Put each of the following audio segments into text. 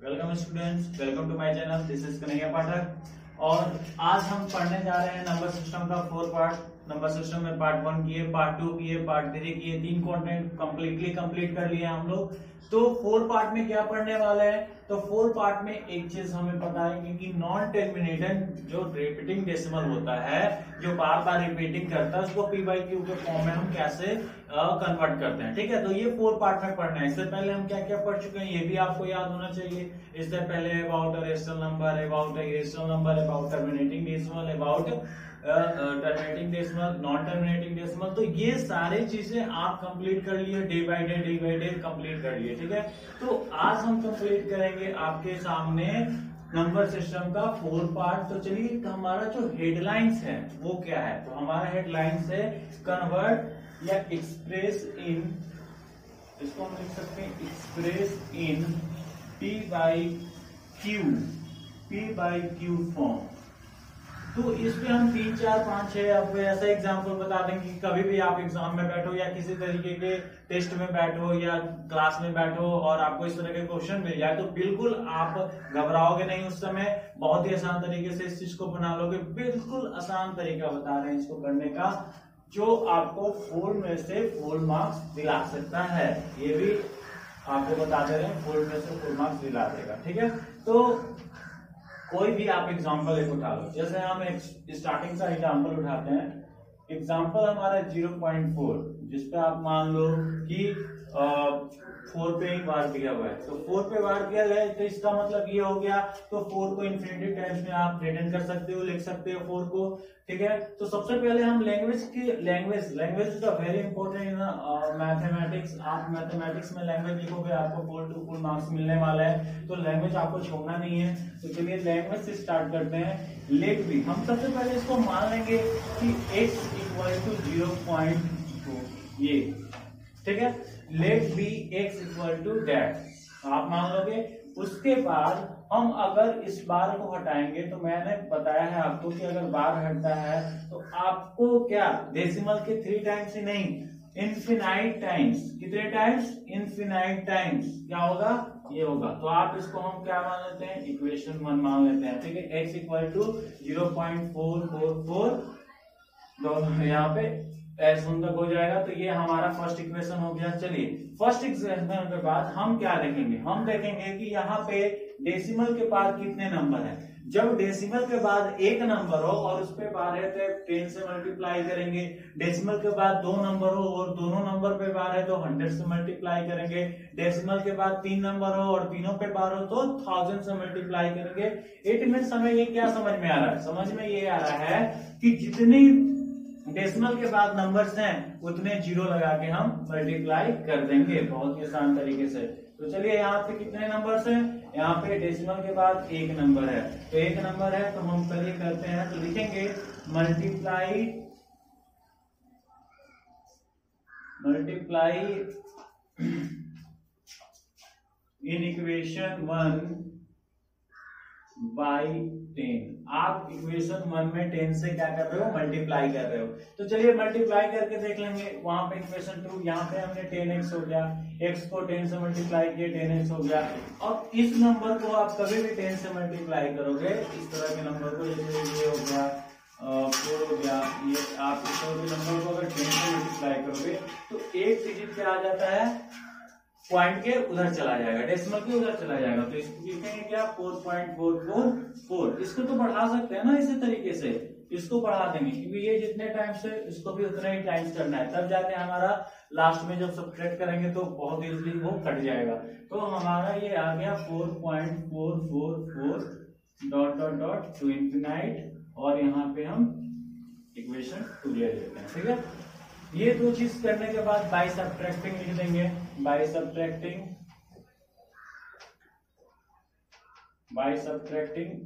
Welcome students, welcome to my channel. This is Kanhaiya Pathak और आज हम पढ़ने जा रहे हैं नंबर सिस्टम का 4 पार्ट। नंबर सिस्टम में पार्ट 1 किए, पार्ट 2 किए, पार्ट 3 किए, 3 कंटेंट कंप्लीट कर लिए हम लोग। तो 4 पार्ट में क्या पढ़ने वाले हैं? तो 4 पार्ट में एक चीज हमें बताएंगे कि नॉन टर्मिनेटेड जो रिपीटिंग डेसिमल होता है, जो बार बार रिपीटिंग करता है, उसको पी बाई क्यू के फॉर्म में हम कैसे कन्वर्ट करते हैं। ठीक है, तो ये 4 पार्ट में पढ़ना है। इससे पहले हम क्या क्या पढ़ चुके हैं ये भी आपको याद होना चाहिए। इससे पहले about a rational number, about irrational number, about terminating decimal, about terminating decimal, non terminating decimal. तो ये सारी चीजें आप कंप्लीट कर लिए, डे बाय डे कंप्लीट कर लिए। ठीक है, तो आज हम कंप्लीट करेंगे आपके सामने नंबर सिस्टम का 4 पार्ट। तो चलिए, हमारा जो हेडलाइंस है वो क्या है? तो हमारा हेडलाइंस है कन्वर्ट या एक्सप्रेस इन, इसको हम लिख सकते हैं express in P by Q form. तो इस पे हम 3, 4, 5, 6 आपको ऐसा एग्जाम्पल बता देंगे कि कभी भी आप एग्जाम में बैठो या किसी तरीके के टेस्ट में बैठो या क्लास में बैठो और आपको इस तरह के क्वेश्चन मिल जाए तो बिल्कुल आप घबराओगे नहीं उस समय। बहुत ही आसान तरीके से इस चीज को बना लोगे। बिल्कुल आसान तरीका बता रहे हैं इसको करने का, जो आपको 4 में से 4 मार्क्स दिला सकता है। ये भी आपको बता दे रहे हैं, 4 में से 4 मार्क्स दिला देगा। ठीक है, तो कोई भी आप एग्जाम्पल एक उठा लो। जैसे हम एक स्टार्टिंग का एग्जाम्पल उठाते हैं। एग्जाम्पल हमारा 0.4, जिसपे आप मान लो कि 4 पे ही बार दिया हुआ है। तो 4 पे बार दिया गया है तो इसका मतलब ये हो गया। तो 4 को इन्फिनिटी टाइम्स में आप रिटर्न कर सकते हो, लिख सकते हो 4 को। ठीक है, तो सबसे पहले हम language is very important in mathematics. आप मैथमेटिक्स में लैंग्वेज लिखोगे आपको फुल टू फुल मार्क्स मिलने वाला है। तो लैंग्वेज आपको छोड़ना नहीं है। तो चलिए लैंग्वेज से स्टार्ट करते हैं। लेट बी, हम सबसे पहले इसको मान लेंगे कि x इक्वल टू 0.2 ये। ठीक है, let be x equal to that आप मान लोगे। उसके बाद हम अगर इस बार को हटाएंगे तो मैंने बताया है आपको कि अगर बार हटता है तो आपको क्या डेसिमल के 3 टाइम्स ही नहीं, इनफिनाइट टाइम्स। कितने टाइम्स? इनफिनाइट टाइम्स क्या होगा? ये होगा। तो आप इसको हम क्या मान लेते हैं? इक्वेशन 1 मान लेते हैं। ठीक है, x इक्वल टू 0.444 यहाँ पे S1 तक हो जाएगा। तो ये हमारा फर्स्ट इक्वेशन हो गया। चलिए, फर्स्ट इक्वेशन के बाद हम क्या देखेंगे? हम देखेंगे कि यहाँ पे डेसिमल के बाद कितने नंबर है। जब डेसिमल के बाद एक नंबर हो और उस पे बार है तो 10 से मल्टीप्लाई करेंगे। डेसिमल के बाद 2 नंबर हो और दोनों नंबर पे बार है तो 100 से मल्टीप्लाई करेंगे। डेसिमल के बाद 3 नंबर हो और तीनों पे बार हो तो 1000 से मल्टीप्लाई करेंगे। इट मींस हमें ये क्या समझ में आ रहा है? समझ में ये आ रहा है कि जितनी डेसिमल के बाद नंबर्स हैं उतने जीरो लगा के हम मल्टीप्लाई कर देंगे बहुत ही आसान तरीके से। तो चलिए, यहाँ पे कितने नंबर्स हैं? यहाँ पे डेसिमल के बाद एक नंबर है। तो एक नंबर है तो हम चलिए करते हैं। तो लिखेंगे मल्टीप्लाई इन इक्वेशन 1 बाई 10। आप इक्वेशन 1 में 10 से क्या कर रहे हो? मल्टीप्लाई कर रहे हो। तो चलिए मल्टीप्लाई करके देख लेंगे। वहां पे इक्वेशन 2, यहाँ पे हमने 10x हो गया, x को 10 से मल्टीप्लाई किए 10x हो गया। अब इस नंबर को आप कभी भी 10 से मल्टीप्लाई करोगे, इस तरह के नंबर को, जैसे ये हो गया 4 हो गया, ये आप इस तरह के नंबर को अगर 10 से मल्टीप्लाई करोगे तो एक डिजिट क्या आ जाता है? पॉइंट के उधर चला जाएगा, डेसिमल के उधर चला जाएगा। तो इसको लिखेंगे क्या? 4.444। इसको तो बढ़ा सकते हैं ना इसी तरीके से, इसको बढ़ा देंगे क्योंकि ये जितने टाइम्स है इसको भी उतना ही टाइम्स करना है। तब जाके हमारा लास्ट में जब सब्ट्रैक्ट करेंगे तो बहुत इजीली वो कट जाएगा। तो हमारा ये आ गया 4.444 dot dot dot to infinite, और यहाँ पे हम इक्वेशन 2 ले लेते हैं। ठीक है, ये 2 चीज करने के बाद बाय सब्ट्रैक्टिंग लिख देंगे। बाय सब्ट्रैक्टिंग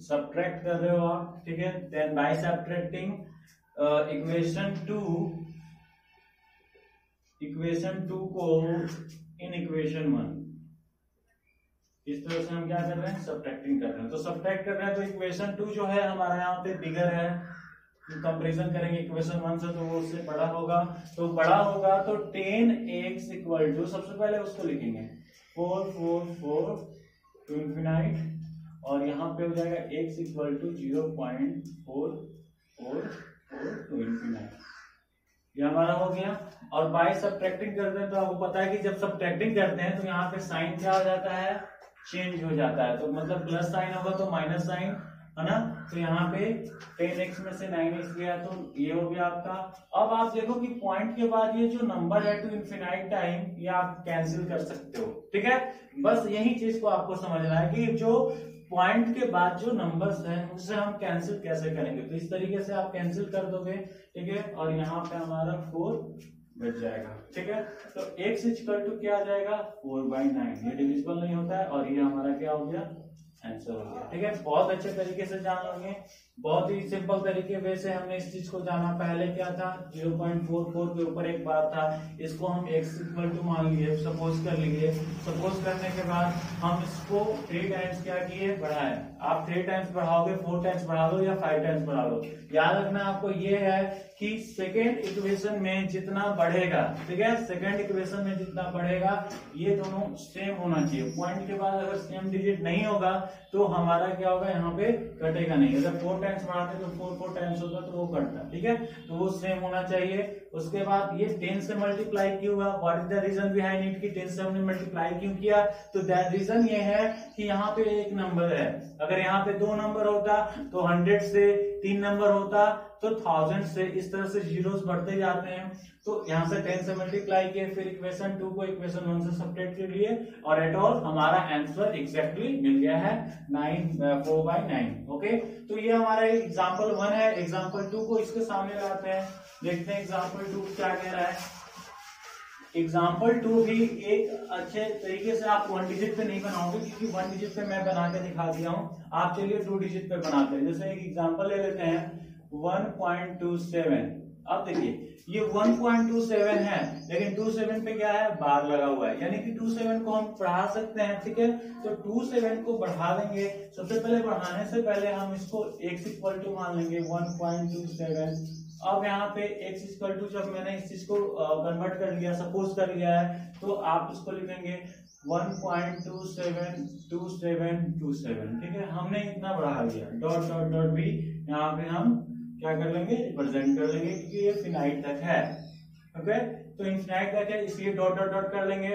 सब्ट्रैक्ट कर रहे हो आप। ठीक है, देन बाय सब्ट्रैक्टिंग इक्वेशन 2 को इन इक्वेशन 1। इस तरह से हम क्या कर रहे हैं? सब्ट्रैक्टिंग कर रहे हैं। तो सब्ट्रैक्ट कर रहे हैं तो इक्वेशन 2 जो है हमारा यहाँ पे बिगर है। कंपेरिजन करेंगे इक्वेशन 1 से तो वो उससे बड़ा होगा। तो बड़ा होगा तो 10x इक्वल टू, सबसे पहले उसको लिखेंगे 444 टू इन्फिनाइट, और यहाँ पे हो जाएगा x equal to 0.4444 to infinite. ये हमारा हो गया। और बाय सब्ट्रैक्टिंग करते हैं तो आपको पता है कि जब सब्ट्रैक्टिंग करते हैं तो यहाँ पे साइन क्या हो जाता है, चेंज हो जाता है। तो मतलब प्लस साइन होगा तो माइनस साइन, है ना। तो यहाँ पे 10x में से 9x गया तो ये हो गया आपका। अब आप देखो कि पॉइंट के बाद ये जो नंबर है टू इन्फिनाइट टाइम, ये आप कैंसिल कर सकते हो, ठीक है। बस यही चीज को आपको समझना है कि जो पॉइंट के बाद जो नंबर्स हैं उसे हम कैंसिल कैसे करेंगे। तो इस तरीके से आप कैंसिल कर दोगे, ठीक है। और यहाँ पे हमारा 4 बच जाएगा, ठीक है। तो x इक्वल टू क्या आ जाएगा, 4/9। ये डिविजिबल नहीं होता है और ये हमारा क्या हो गया, आंसर हो गया, ठीक है। बहुत अच्छे तरीके से जान लोगे, बहुत ही सिंपल तरीके वैसे हमने इस चीज को जाना। पहले क्या था, 0.44 के ऊपर एक बार था, इसको हम x इक्वल टू मान लिए, सपोज कर लिए। सपोज करने के बाद हम इसको 3 टाइम्स क्या किए, बढ़ाए। आप 3 टाइम्स बढ़ाओगे, 4 टाइम्स बढ़ा दो या 5 टाइम्स बढ़ा दो। याद रखना आपको ये है कि सेकेंड इक्वेशन में जितना बढ़ेगा, ठीक है, सेकेंड इक्वेशन में जितना बढ़ेगा ये दोनों सेम होना चाहिए। पॉइंट के बाद अगर सेम डिजिट नहीं होगा तो हमारा क्या होगा, यहाँ पे कटेगा नहीं। अगर 4 टाइम्स बढ़ाते तो 4 टाइम्स होता तो वो कटता, ठीक है। तो वो सेम होना चाहिए। उसके बाद ये 10 से मल्टीप्लाई क्यों हुआ, what is the reason behind it, कि 10 से हमने मल्टीप्लाई क्यों किया। तो दैट रीजन ये है कि यहाँ पे एक नंबर है, अगर यहाँ पे 2 नंबर होता तो 100 से 3 नंबर होता तो 1000 से, इस तरह से जीरोस बढ़ते जाते हैं। तो यहाँ से 10 से मल्टीप्लाई किए, फिर इक्वेशन 2 को इक्वेशन 1 से सब्ट्रैक्ट कर लिए, और एट ऑल हमारा आंसर एग्जैक्टली मिल गया है 4/9। ओके, तो ये हमारा एग्जांपल 1 है। एग्जांपल 2 को इसके सामने लाते हैं, देखते हैं एग्जांपल 2 क्या कह रहा है। एग्जाम्पल 2 भी एक अच्छे तरीके से आप 1 डिजिट पे नहीं बनाओगे, क्योंकि 1 डिजिट पे मैं बना के दिखा दिया हूं। आप चलिए 2 डिजिट पे बनाते हैं। जैसे एक एग्जाम्पल ले लेते हैं 1.27। अब देखिए ये 1.27 है, लेकिन 27 पे क्या है, बार लगा हुआ है, यानी कि 27 को हम बढ़ा सकते हैं, ठीक है। तो 27 को बढ़ा देंगे। सबसे पहले बढ़ाने से पहले हम इसको x इक्वल टू मान लेंगे 1.27। अब यहाँ पे x इक्वल टू, जब मैंने इस चीज को कन्वर्ट कर लिया, सपोज कर लिया है, तो आप इसको लिखेंगे 1.272727, ठीक है। हमने इतना बढ़ा लिया, डॉट डॉट डॉट भी यहाँ पे हम क्या कर लेंगे, रिप्रेजेंट कर लेंगे, क्योंकि ये फिनाइट तक है। ओके, तो इनफिनाइट तक है, इसलिए डॉट डॉट डॉट कर लेंगे।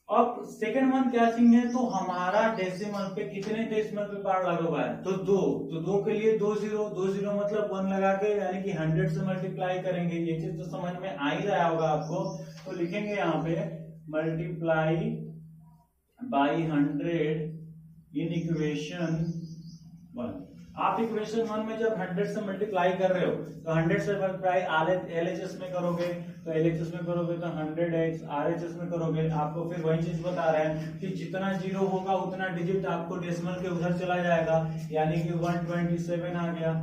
अब सेकंड वन क्या चाहिए, तो हमारा डेसिमल पे कितने डेसिमल पे बार लगा हुआ है, तो 2। तो 2 के लिए 2 0 मतलब 1 लगा के, यानी कि 100 से मल्टीप्लाई करेंगे। ये चीज तो समझ में आ ही रहा होगा आपको। तो लिखेंगे यहाँ पे मल्टीप्लाई बाई 100 इन इक्वेशन 1। आप इक्वेशन 1 में जब 100 से मल्टीप्लाई कर रहे हो तो 100 से मल्टीप्लाई LHS में करोगे, तो LHS में करोगे तो 100x, RHS में करोगे, आपको फिर वही चीज बता रहे हैं कि जितना जीरो होगा उतना डिजिट आपको डेसिमल के उधर चला जाएगा, यानी कि 127 आ गया,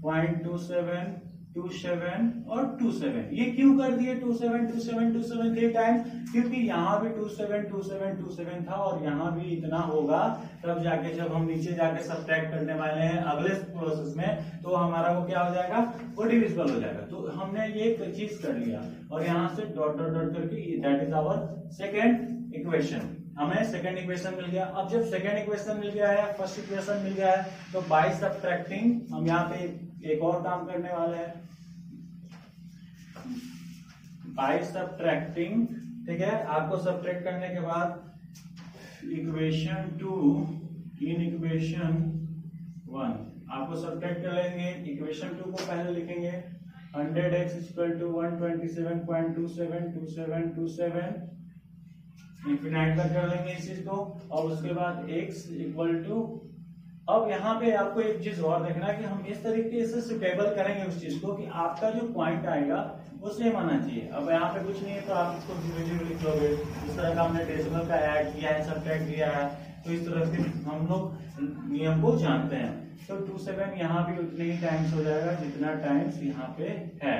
0.27 27 और 27। ये क्यों कर दिए 27 27 27 3 टाइम्स, क्योंकि यहाँ भी 27 27 27 था और यहाँ भी इतना होगा, तब जाके जब हम नीचे जाके सब्ट्रैक्ट करने वाले हैं अगले प्रोसेस में, तो हमारा वो क्या हो जाएगा, वो डिविजिबल हो जाएगा। तो हमने ये चीज कर लिया और यहाँ से डॉट डॉट डॉट करके, that is our second equation. हमें सेकेंड इक्वेशन मिल गया। अब जब सेकेंड इक्वेशन मिल गया है, फर्स्ट इक्वेशन मिल गया है, तो बाय सब्ट्रैक्टिंग हम यहाँ पे एक और काम करने वाले हैं, बाय सब्ट्रैक्टिंग, ठीक है। आपको सब्ट्रैक्ट करने के बाद इक्वेशन 2 इन इक्वेशन 1 आपको सब्ट्रैक्ट कर लेंगे। इक्वेशन 2 को पहले लिखेंगे 100x इक्वल टू 127.272727, इनफिनाइट तक कर लेंगे इस चीज को। और उसके बाद x इक्वल टू, अब यहाँ पे आपको एक चीज और देखना है कि हम इस तरीके से सुटेबल करेंगे उस चीज को कि आपका जो पॉइंट आएगा वो सेम आना चाहिए। अब यहाँ पे कुछ नहीं है तो आप इसको 0 लिख लोगे। इस तरह का हमने डेसिमल का ऐड किया है, सब्ट्रैक्ट किया है, तो इस तरह से हम लोग नियम को जानते हैं। तो 27 यहाँ भी उतने ही टाइम्स हो जाएगा जितना टाइम्स यहाँ पे है।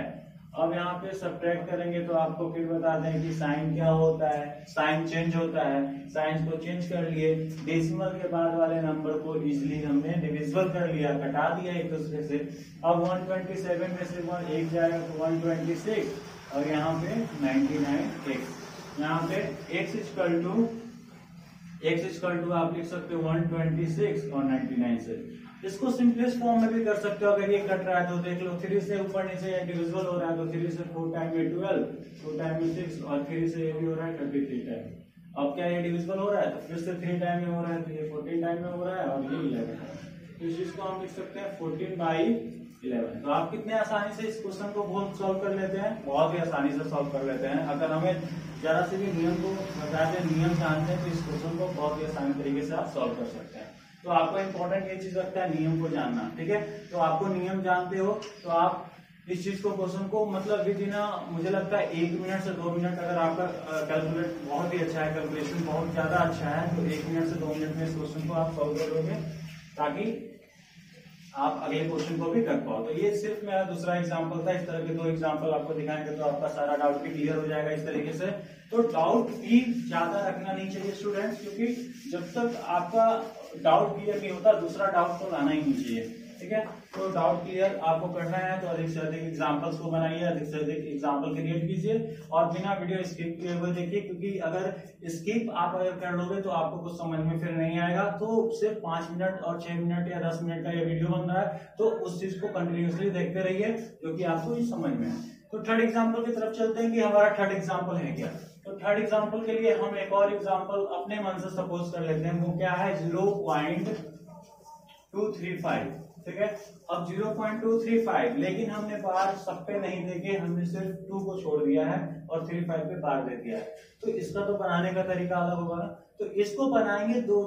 अब यहाँ पे सब्ट्रैक्ट करेंगे तो आपको फिर बताते हैं कि साइन क्या होता है, साइन चेंज होता है। साइन को चेंज कर लिए, डेसिमल के बाद वाले नंबर को इजिली हमने डिविजिबल कर लिया, कटा दिया एक दूसरे से। अब 127 में से 1 एक जाएगा तो 126 और यहाँ पे 99x। यहाँ पे x equal to x equal to आप लिख सकते हो 126 और 99 से। इसको सिंपलेस्ट फॉर्म में भी कर सकते हो। अगर ये कट रहा है तो देख लो 3 से ऊपर नीचे डिविजिबल हो रहा है तो 3 से 4 टाइम ये 12, 2 टाइम ये 6 और 3 से ये भी हो रहा है 33 टाइम। अब क्या ये डिविजिबल हो रहा है तो फिर से 3 टाइम में हो रहा है तो ये 14 टाइम में हो रहा है और ये 11 है। तो इस चीज को हम लिख सकते हैं 14/11। तो आप कितने आसानी से इस क्वेश्चन को बहुत सॉल्व कर लेते हैं, बहुत ही आसानी से सॉल्व कर लेते हैं। अगर हमें जरा से भी नियम को बता दें, नियम जानते हैं तो इस क्वेश्चन को बहुत ही आसानी तरीके से आप सॉल्व कर सकते हैं। तो आपको इम्पोर्टेंट ये चीज लगता है नियम को जानना, ठीक है। तो आपको नियम जानते हो तो आप इस चीज को क्वेश्चन को मतलब विद इन मुझे लगता है 1 मिनट से 2 मिनट, अगर आपका कैलकुलेट बहुत ही अच्छा है, कैलकुलेशन बहुत ज्यादा अच्छा है तो 1 मिनट से 2 मिनट में इस क्वेश्चन को आप सॉल्व कर लोगे ताकि आप अगले क्वेश्चन को भी कर पाओ। तो ये सिर्फ मेरा दूसरा एग्जांपल था। इस तरह के 2 एग्जांपल आपको दिखाएंगे तो आपका सारा डाउट भी क्लियर हो जाएगा इस तरीके से। तो डाउट भी ज्यादा रखना नहीं चाहिए स्टूडेंट्स, क्योंकि जब तक आपका डाउट क्लियर नहीं होता दूसरा डाउट तो लाना ही नहीं चाहिए, ठीक है। तो डाउट क्लियर आपको करना है तो अधिक से अधिक एग्जांपल्स को बनाइए, अधिक से अधिक एग्जांपल क्रिएट कीजिए और बिना वीडियो स्किप किए हुए देखिए, क्योंकि अगर स्किप आप अगर कर लोगे तो आपको कुछ समझ में फिर नहीं आएगा। तो सिर्फ 5 मिनट और 6 मिनट या 10 मिनट का ये वीडियो बन रहा है तो उस चीज को कंटिन्यूअसली देखते रहिए जो कि आपको ये समझ में है। तो थर्ड एग्जाम्पल की तरफ चलते हैं कि हमारा थर्ड एग्जाम्पल है क्या। तो थर्ड एग्जाम्पल के लिए हम एक और एग्जाम्पल अपने मन से सपोज कर लेते हैं। वो क्या है 0.235, ठीक है। अब 0.235 लेकिन हमने बार सब पे नहीं देके हमने सिर्फ 2 को छोड़ दिया है और 35 पे बार दे दिया है। तो इसका तो बनाने का तरीका अलग होगा। तो इसको बनाएंगे दो,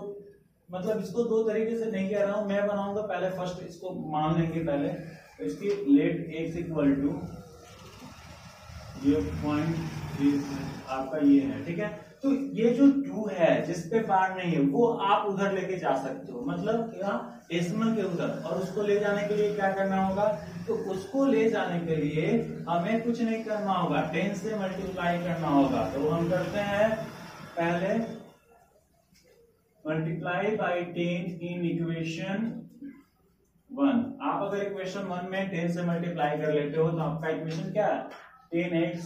मतलब इसको 2 तरीके से नहीं कह रहा हूं मैं बनाऊंगा। पहले फर्स्ट इसको मान लेंगे पहले, तो इसकी लेट x इक्वल टू 0.3 आपका ये है, ठीक है। तो ये जो 2 है जिसपे बार नहीं है वो आप उधर लेके जा सकते हो, मतलब क्या डेसिमल के उधर, और उसको ले जाने के लिए क्या करना होगा, तो उसको ले जाने के लिए हमें कुछ नहीं करना होगा, 10 से मल्टीप्लाई करना होगा। तो हम करते हैं पहले मल्टीप्लाई बाई 10 इन इक्वेशन 1। आप अगर इक्वेशन 1 में 10 से मल्टीप्लाई कर लेते हो तो आपका इक्वेशन क्या है 10x।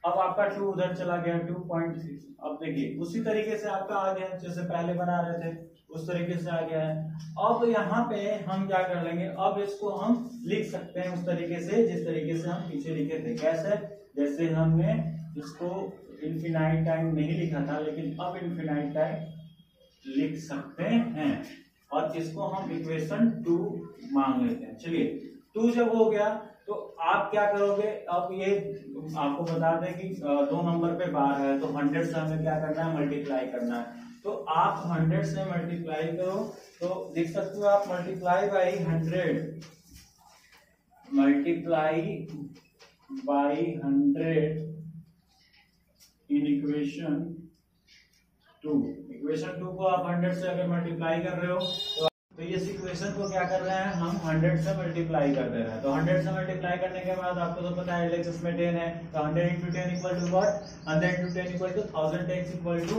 अब आपका 2 उधर चला गया 2.6। अब देखिए उसी तरीके से आपका आ गया जैसे पहले बना रहे थे उस तरीके से आ गया है। अब यहाँ पे हम क्या कर लेंगे, अब इसको हम लिख सकते हैं उस तरीके से जिस तरीके से हम पीछे लिखे थे। कैसे, जैसे हमने इसको इनफिनाइट टाइम नहीं लिखा था लेकिन अब इनफिनाइट टाइम लिख सकते हैं और इसको हम इक्वेशन 2 मान लेते हैं। चलिए 2 जब हो गया तो आप क्या करोगे, अब ये आपको बता दें कि 2 नंबर पे बार है तो 100 से हमें क्या करना है मल्टीप्लाई करना है। तो आप 100 से मल्टीप्लाई करो तो देख सकते हो आप multiply by 100 in equation 2। Equation 2 को आप 100 से अगर मल्टीप्लाई कर रहे हो तो इस इक्वेशन को क्या कर रहे हैं हम 100 से मल्टीप्लाई कर दे रहे हैं। तो 100 से मल्टीप्लाई करने के बाद आपको तो पता है LHS में 10 है तो 100 into 10 equal to what, 100 into 10 equal to 1000x equal to.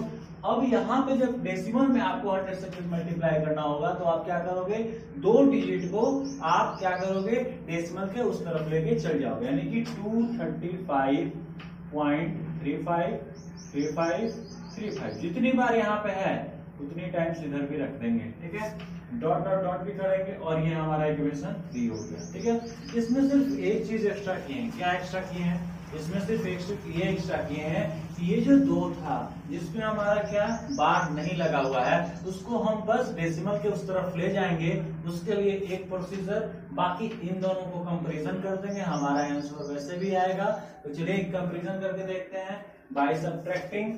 अब यहाँ पे जब डेसिमल में आपको 100 से मल्टीप्लाई करना होगा तो आप क्या करोगे 2 डिजिट को आप क्या करोगे डेसिमल के उस तरफ लेके चल जाओगे, यानी कि 235.353535 जितनी बार यहाँ पे है उतनी टाइम्स इधर भी रख देंगे, ठीक है। डॉट डॉट डॉट भी करेंगे और ये हमारा इक्वेशन 3 हो गया, ठीक है। इसमें सिर्फ एक चीज एक्स्ट्रा किए हैं। क्या एक्स्ट्रा किए हैं, इसमें सिर्फ ये एक्स्ट्रा किए हैं कि ये जो 2 था जिसमें हमारा क्या बार नहीं लगा हुआ है उसको हम बस डेसिमल के उस तरफ ले जाएंगे। उसके लिए एक प्रोसीजर, बाकी इन दोनों को कंपैरिजन कर देंगे, हमारा आंसर वैसे भी आएगा। तो चलिए कंपैरिजन करके देखते हैं बाय सब्ट्रैक्टिंग।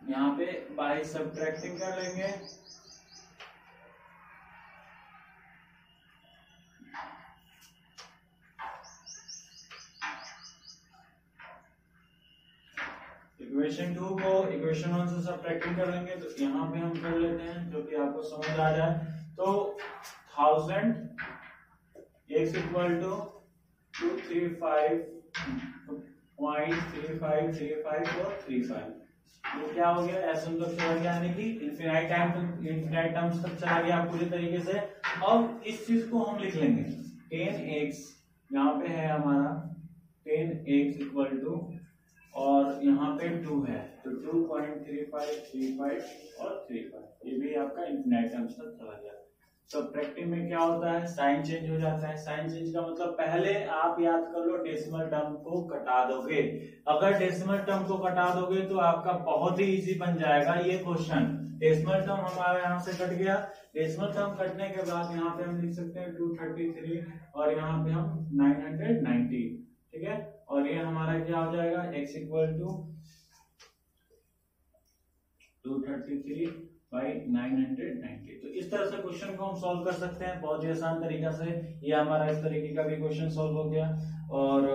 यहाँ पे बाय सब्ट्रैक्टिंग कर लेंगे। इक्वेशन 2 को इक्वेशन 1 से सब्ट्रैक्टिंग कर लेंगे तो यहाँ पे हम कर लेते हैं जो कि आपको समझ आ जाए। तो 1000 x इक्वल टू 235.3535 ये क्या हो गया ऐसे हम लोग चला गया, यानी कि इनफिनाइट टर्म्स तक चला गया पूरी तरीके से। अब इस चीज को हम लिख लेंगे 10x, यहाँ पे है हमारा 10x इक्वल टू और यहाँ पे 2 है तो 2.35, 35 और 35, ये भी आपका इनफिनाइट टर्म्स तक चला गया। तो प्रैक्टिस में क्या होता है, साइन चेंज हो जाता है। साइन चेंज का मतलब पहले आप याद कर लो डेसिमल टर्म को कटा दोगे। अगर डेसिमल टर्म को कटा दोगे तो आपका बहुत ही इजी बन जाएगा ये क्वेश्चन। डेसिमल टर्म हमारा यहाँ से कट गया। डेसिमल टर्म कटने के बाद यहाँ पे हम लिख सकते हैं 233 और यहाँ पे हम 990, ठीक है। और ये हमारा क्या हो जाएगा, x इक्वल टू 233/990। तो इस तरह से क्वेश्चन को हम सॉल्व कर सकते हैं बहुत ही आसान तरीका से। ये हमारा इस तरीके का भी क्वेश्चन सॉल्व हो गया। और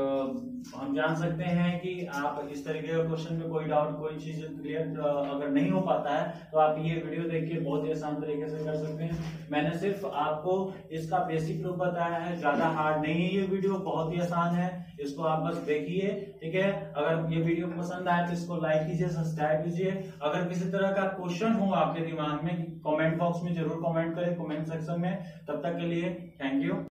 हम जान सकते हैं कि आप इस तरीके का क्वेश्चन में कोई डाउट, कोई चीज क्लियर अगर नहीं हो पाता है तो आप ये वीडियो देख के बहुत ही आसान तरीके से कर सकते हैं। मैंने सिर्फ आपको इसका बेसिक रूप बताया है, ज्यादा हार्ड नहीं है ये वीडियो, बहुत ही आसान है। इसको आप बस देखिए, ठीक है। अगर ये वीडियो पसंद आए तो इसको लाइक कीजिए, सब्सक्राइब कीजिए। अगर किसी तरह का क्वेश्चन हो आपके दिमाग में, कमेंट बॉक्स में जरूर कमेंट करें, कमेंट सेक्शन में। तब तक के लिए थैंक यू।